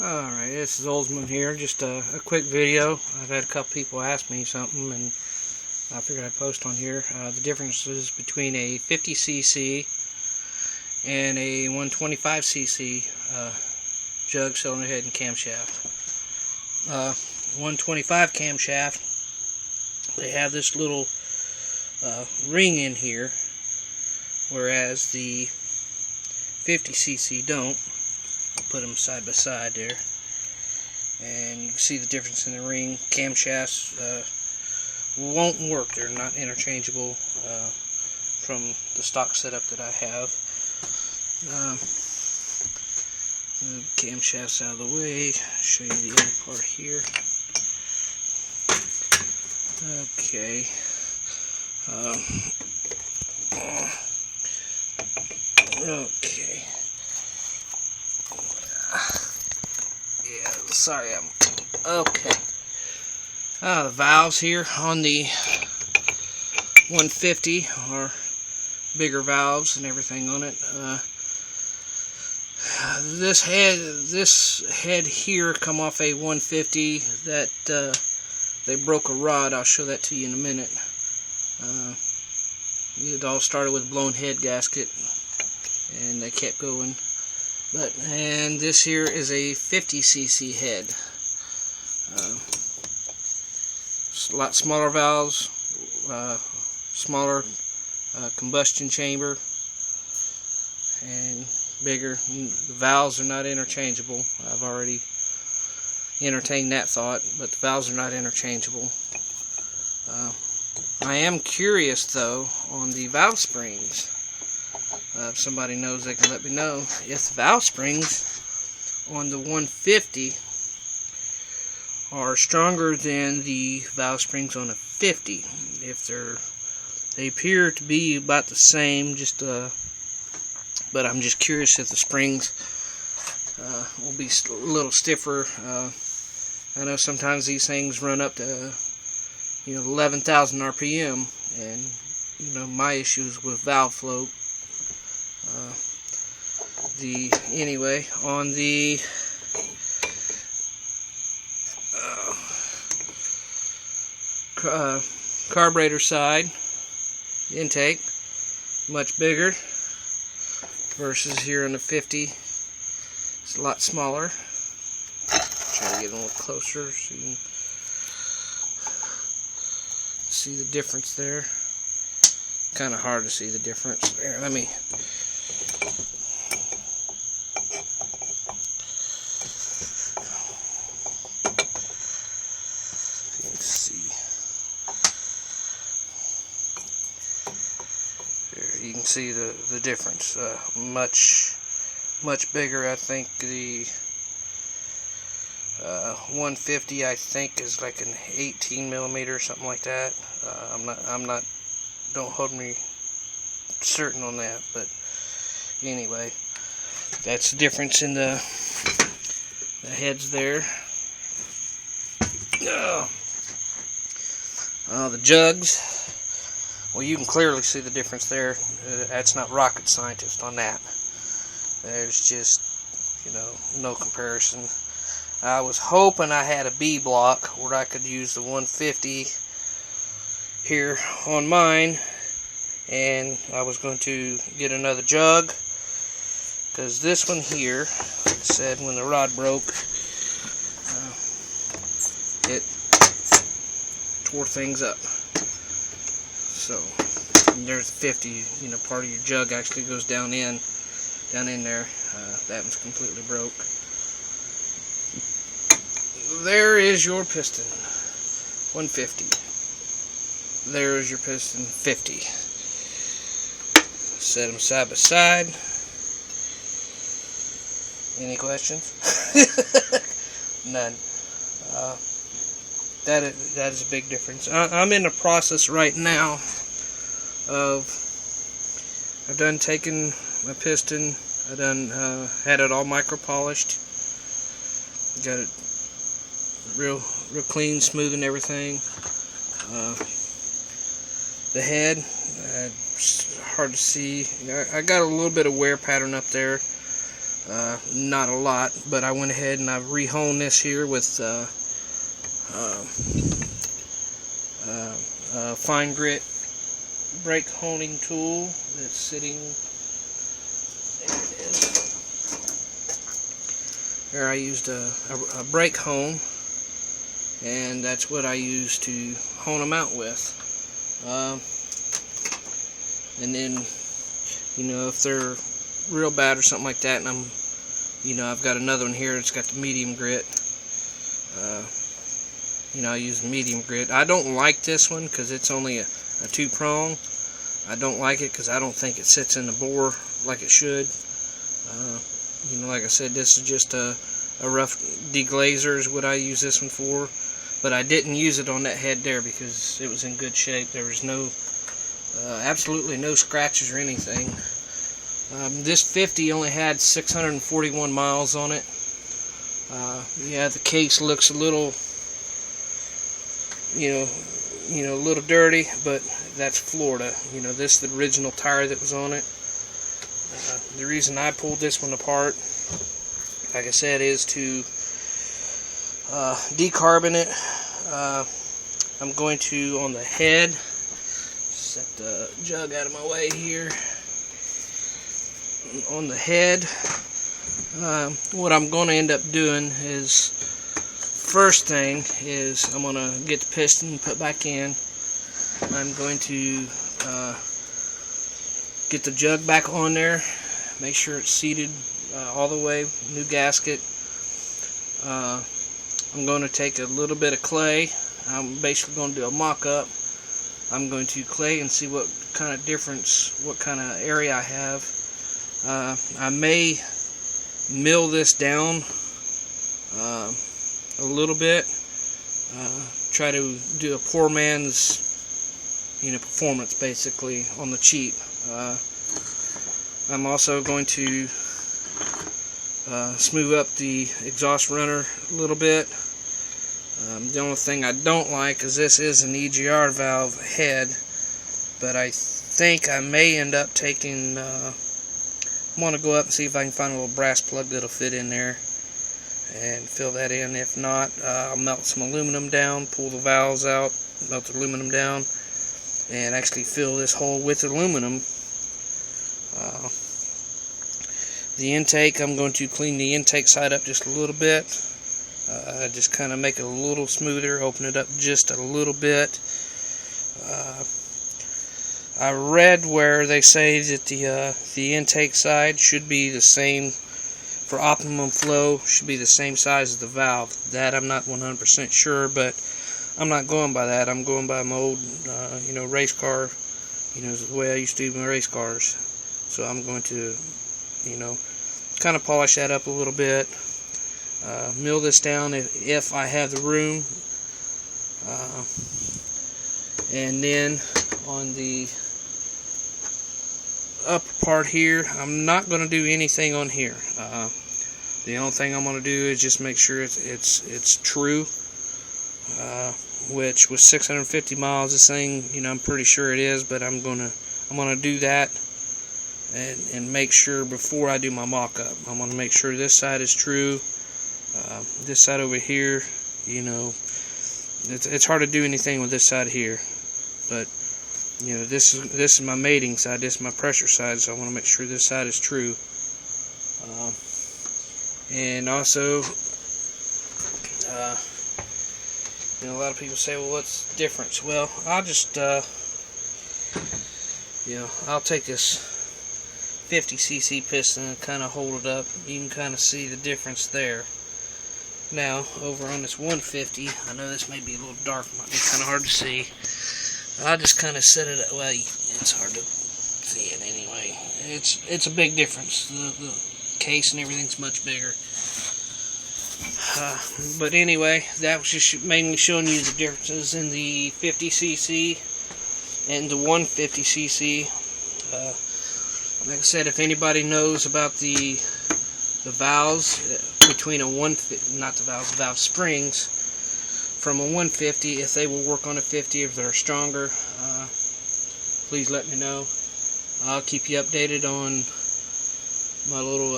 Alright, this is Oldsman here. Just a quick video. I've had a couple people ask me something, and I figured I'd post on here. The differences between a 50cc and a 125cc jug, cylinder head, and camshaft. 125 camshaft, they have this little ring in here, whereas the 50cc don't. I'll put them side by side there, and you can see the difference in the ring. Camshafts won't work. They're not interchangeable from the stock setup that I have. Camshafts out of the way. Show you the other part here. Okay. Okay. Yeah, sorry, okay. The valves here on the 150 are bigger valves and everything on it. This head here come off a 150 that they broke a rod. I'll show that to you in a minute. It all started with a blown head gasket, and they kept going. And this here is a 50cc head. A lot smaller valves, smaller combustion chamber, and bigger. The valves are not interchangeable. I've already entertained that thought, but the valves are not interchangeable. I am curious though on the valve springs. If somebody knows, they can let me know if the valve springs on the 150 are stronger than the valve springs on a 50. If they appear to be about the same, but I'm just curious if the springs will be a little stiffer. I know sometimes these things run up to 11,000 RPM, and my issues with valve float. Anyway, on the carburetor side, intake much bigger versus here on the 50. It's a lot smaller. Try to get a little closer so you can see the difference there. Kind of hard to see the difference there. Let me. Let's see. There, you can see the difference. Much bigger. I think the 150 I think is like an 18 millimeter or something like that. I'm not. Don't hold me certain on that, but anyway, that's the difference in the heads there. The jugs, well, you can clearly see the difference there. That's not rocket scientist on that. There's just, no comparison. I was hoping I had a B block where I could use the 150 here on mine, and I was going to get another jug, because this one here, like I said, when the rod broke, it tore things up. So there's 50, part of your jug actually goes down in there. That one's completely broke. There is your piston, 150. There is your piston, 50. Set them side by side. Any questions? None. That is a big difference. I'm in the process right now of, I've done taking my piston. I done had it all micro polished. Got it real clean, smooth and everything. The head, it's hard to see. I got a little bit of wear pattern up there, Not a lot, but I went ahead and I've rehoned this here with fine grit brake honing tool that's sitting. There it is. There I used a brake hone, and that's what I use to hone them out with. And then, if they're real bad or something like that, and I've got another one here that's got the medium grit. I use medium grit. I don't like this one because it's only a 2-prong. I don't like it because I don't think it sits in the bore like it should. Like I said, this is just a rough deglazer is what I use this one for. But I didn't use it on that head there because it was in good shape. There was absolutely no scratches or anything. This 50 only had 641 miles on it. Yeah, the case looks a little, a little dirty, but that's Florida. This is the original tire that was on it. The reason I pulled this one apart, like I said, is to decarbon it. I'm going to, on the head, set the jug out of my way here. On the head, what I'm going to end up doing is, first thing is I'm going to get the piston put back in. I'm going to get the jug back on there, make sure it's seated all the way, new gasket. I'm going to take a little bit of clay. I'm basically going to do a mock-up. I'm going to clay and see what kind of difference, what kind of area I have. I may mill this down a little bit. Try to do a poor man's, performance basically on the cheap. I'm also going to smooth up the exhaust runner a little bit. The only thing I don't like is this is an EGR valve head, but I think I may end up taking, I want to go up and see if I can find a little brass plug that'll fit in there and fill that in. If not, I'll melt some aluminum down, pull the valves out, melt the aluminum down, and actually fill this hole with aluminum. The intake, I'm going to clean the intake side up just a little bit. Just kind of make it a little smoother, open it up just a little bit. I read where they say that the intake side should be the same, for optimum flow, should be the same size as the valve. That I'm not 100% sure, but I'm not going by that. I'm going by my old, race car, the way I used to do my race cars. So I'm going to, kind of polish that up a little bit. Mill this down if I have the room. And then on the upper part here, I'm not going to do anything on here. The only thing I'm going to do is just make sure it's true. Which with 650 miles, this thing, I'm pretty sure it is, but I'm gonna do that and make sure before I do my mock-up. I'm gonna make sure this side is true. This side over here, it's hard to do anything with this side here, but this is my mating side, this is my pressure side, so I want to make sure this side is true. And also, a lot of people say, well, what's the difference? Well, I'll just, I'll take this 50cc piston and kind of hold it up. You can kind of see the difference there. Now, over on this 150, I know this may be a little dark, might be kind of hard to see. I'll just kind of set it, well, it's hard to see it anyway. It's a big difference. The case and everything's much bigger. But anyway, that was just mainly showing you the differences in the 50cc and the 150cc. Like I said, if anybody knows about the valves between valve springs from a 150, if they will work on a 50, if they're stronger, please let me know. I'll keep you updated on my little